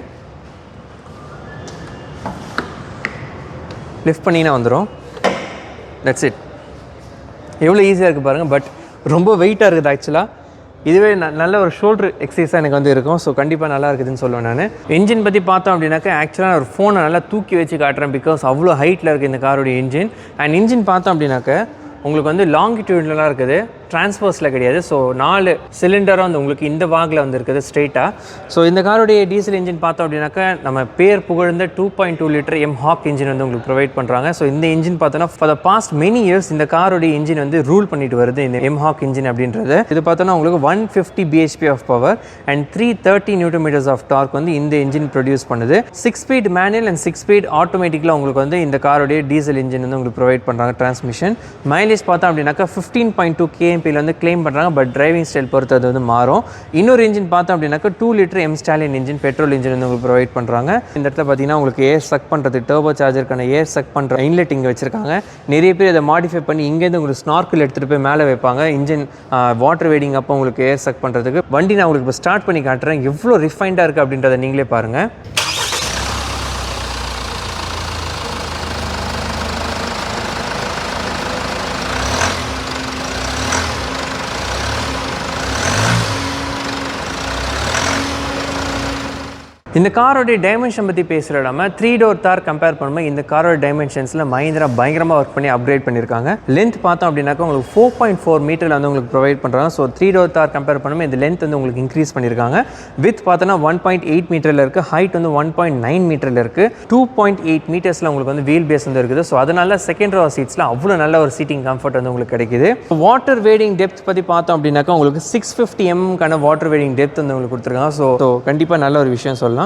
லிஃப்ட் பண்ணினா வந்துடும். That's it. எவ்வளோ ஈஸியாக இருக்குது பாருங்கள். பட் ரொம்ப வெயிட்டாக இருக்குது ஆக்சுவலாக. இதுவே நல்ல ஒரு ஷோல்டர் எக்ஸசைஸாக எனக்கு வந்து இருக்கும். ஸோ கண்டிப்பாக நல்லா இருக்குதுன்னு சொல்லுவேன் நான். இன்ஜின் பற்றி பார்த்தோம் அப்படின்னாக்கா ஆக்சுவலாக ஒரு ஃபோனை நல்லா தூக்கி வச்சு காட்டுறேன். பிகாஸ் அவ்வளோ ஹைட்டில் இருக்குது இந்த காரோடைய இன்ஜின். அண்ட் இன்ஜின் பார்த்தோம் அப்படின்னாக்க உங்களுக்கு வந்து லாங்கிடியூட்லாம் இருக்குது. டிரான்ஸ்பர்ஸில் கிடையாது. ஸோ 4 சிலிண்டராக வந்து உங்களுக்கு இந்த வாகில் வந்து இருக்குது ஸ்ட்ரெயிட்டாக. ஸோ இந்த காரோடைய டீசல் இன்ஜின் பார்த்தோம் அப்படின்னாக்கா நம்ம பேர் புகழ்ந்த 2.2 லிட்டர் எம்ஹாக் இன்ஜின் வந்து உங்களுக்கு ப்ரொவைட் பண்ணுறாங்க. ஸோ இந்த இன்ஜின் பார்த்தோன்னா for the past many years இந்த காரோடைய இன்ஜின் வந்து ரூல் பண்ணிட்டு வருது இந்த எம்ஹாக் இன்ஜின் அப்படின்றது. இது பார்த்தோன்னா உங்களுக்கு 150 bhp of power and 330 Nm of torque வந்து இந்த இன்ஜின் ப்ரொடியூஸ் பண்ணுது. 6 ஸ்பீட் மேனுவல் அண்ட் 6 ஸ்பீட் ஆட்டோமேட்டிக்கில் உங்களுக்கு வந்து இந்த காரோடைய டீசல் இன்ஜின் வந்து உங்களுக்கு ப்ரொவைட் பண்ணுறாங்க. டிரான்ஸ்மிஷன் மைலேஜ் பார்த்தோம் அப்படின்னாக்கா 15.2 kmpல வந்து கிளைம் பண்ணுறாங்க. பட் டிரைவிங் ஸ்டைல் பொறுத்து அது வந்து மாறும். இன்னொரு இன்ஜின் பார்த்தோம் அப்படின்னாக்கா 2 litre M Stalin engine petrol engine வந்து உங்களுக்கு ப்ரொவைட் பண்ணுறாங்க. இந்த இடத்துல பார்த்தீங்கன்னா உங்களுக்கு ஏர் சக் பண்ணுறது டர்போ சார்ஜருக்கான ஏர் சக் பண்ணுற இன்லெட் இங்கே வச்சிருக்காங்க. நிறைய பேர் இதை மாடிஃபை பண்ணி இங்கேருந்து உங்களுக்கு ஸ்னார்க்கில் எடுத்துகிட்டு போய் மேலே வைப்பாங்க இன்ஜின் வாட்டர் வெயிடிங் அப்போ உங்களுக்கு ஏர் சக் பண்ணுறதுக்கு. வண்டி நான் உங்களுக்கு இப்போ ஸ்டார்ட் பண்ணி காட்டுறேன் எவ்வளோ ரிஃபைண்டாக இருக்குது அப்படின்றத நீங்களே பாருங்கள். இந்த காரோடைய டைமென்ஷன் பற்றி பேசுகிற நம்ம 3 டோர் தார் கம்பேர் பண்ணும்போது இந்த காரோட டைமென்ஷன்ஸில் மஹிந்திரா பயங்கரமாக ஒர்க் பண்ணி அப்கிரேட் பண்ணியிருக்காங்க. லென்த் பார்த்தோம் அப்படின்னாக்கா உங்களுக்கு 4.4 மீட்டரில் வந்து உங்களுக்கு ப்ரொவைட் பண்ணுறாங்க. ஸோ 3 டோர் தார் கம்பேர் பண்ணும்போது இந்த லென்த் வந்து உங்களுக்கு இன்க்ரீஸ் பண்ணியிருக்காங்க. வித் பார்த்தோன்னா 1.8 மீட்டரில் இருக்குது. ஹைட் வந்து 1.9 மீட்டரில் இருக்குது. 2.8 மீட்டர்ஸில் உங்களுக்கு வந்து வீல் பேஸ் வந்து இருக்குது. ஸோ அதனால செகண்ட் ரோ சீட்ஸில் அவ்வளோ நல்ல ஒரு சீட்டிங் கம்ஃபர்ட் வந்து உங்களுக்கு கிடைக்குது. வாட்டர் வேடிங் டெப்த் பற்றி பார்த்தோம் அப்படின்னாக்கா உங்களுக்கு 650 mm வாட்டர் வேடிங் டெப்த் வந்து உங்களுக்கு கொடுத்துருக்காங்க. ஸோ கண்டிப்பாக நல்ல ஒரு விஷயம் சொல்லலாம்.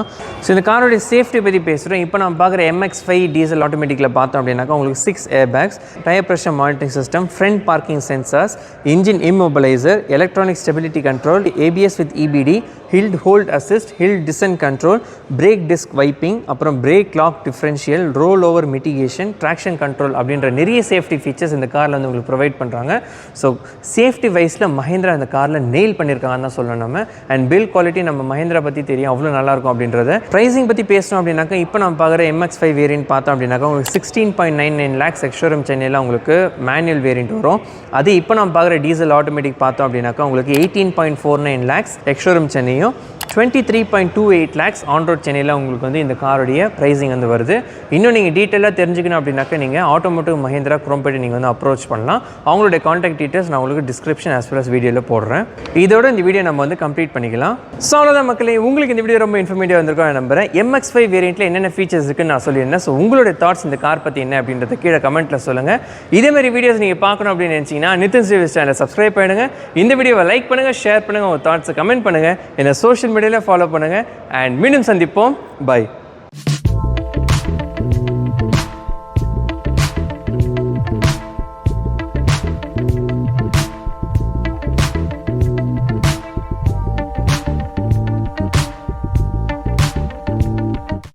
ஸோ இந்த காரோடைய சேஃப்டி பற்றி பேசுகிறோம். இப்போ நம்ம பார்க்குற MX-5 டீசல் ஆட்டோமேட்டிக்கில் பார்த்தோம் அப்படின்னாக்கா உங்களுக்கு 6 airbags, tyre pressure monitoring system, front parking sensors, engine immobiliser, electronic stability control, ABS with EBD, hill hold assist, hill descent control, brake disc wiping, அப்புறம் brake lock differential, roll over mitigation, traction control அப்படின்ற நிறைய சேஃப்டி ஃபீச்சர்ஸ் இந்த காரில் வந்து உங்களுக்கு ப்ரொவைட் பண்ணுறாங்க. ஸோ சேஃப்டி வைஸில் மஹிந்திரா இந்த காரில் நெயில் பண்ணியிருக்காங்கன்னு தான் சொல்லணும் நம்ம. அண்ட் பில் குவாலிட்டி நம்ம மஹிந்திரா பற்றி தெரியும் அவ்வளோ நல்லாயிருக்கும் அப்படின்றத. ப்ரைஸிங் பற்றி பேசணும் அப்படின்னாக்கா இப்போ நம்ம பார்க்குற MX-5 வேரியன்ட் பார்த்தோம் அப்படின்னாக்கா உங்களுக்கு 16.99 lakhs எக்ஸ்ஷோரூம் சென்னையில் உங்களுக்கு மேனுவல் வேரியன்ட் வரும். அது இப்போ நம்ம பார்க்குற டீசல் ஆட்டோமேட்டிக் பார்த்தோம் அப்படின்னாக்கா உங்களுக்கு 18.49 lakhs எக்ஸ்ஷோரூம் சென்னையும் 23.28 lakhs ஆன் ரோட் சென்னையில் உங்களுக்கு வந்து இந்த காரோடைய ப்ரைஸிங் வந்து வருது. இன்னும் நீங்கள் டீட்டெயிலாக தெரிஞ்சுக்கணும் அப்படின்னாக்கா நீங்கள் ஆட்டோமோட்டிவ் மஹிந்திரா குரோம்பேட்டை நீங்கள் வந்து அப்ரோச் பண்ணலாம். அவங்களுடைய காண்டாக்ட் டீட்டெயில்ஸ் நான் உங்களுக்கு டிஸ்கிரிப்ஷன் as well as வீடியோவில் போடுறேன். இதோட இந்த வீடியோ நம்ம வந்து கம்ப்ளீட் பண்ணிக்கலாம். ஸோ அவ்வளோதான் மக்களே, உங்களுக்கு இந்த வீடியோ ரொம்ப இன்ஃபர்மேட்டிவாக வந்திருக்கும் நான் நம்புறேன். MX-5 வேரியண்ட்டில் என்னென்ன ஃபீச்சர்ஸ் இருக்குன்னு நான் சொல்லியிருந்தேன். ஸோ உங்களுடைய தாட்ஸ் இந்த கார் பற்றி என்ன அப்படின்றத கீழே கமெண்ட்டில் சொல்லுங்கள். இதேமாதிரி வீடியோஸ் நீங்கள் பார்க்கணும் அப்படின்னு நினச்சிங்கன்னா நிதின் ரிவ்யூஸ் சேனலை சப்ஸ்கிரைப் பண்ணுங்கள். இந்த வீடியோவை லைக் பண்ணுங்கள், ஷேர் பண்ணுங்கள், உங்கள் தாட்ஸை கமெண்ட் பண்ணுங்கள், என்ன சோஷியல் மீடியாவில் ஃபாலோ பண்ணுங்கள். அண்ட் மீண்டும் சந்திப்போம். பை.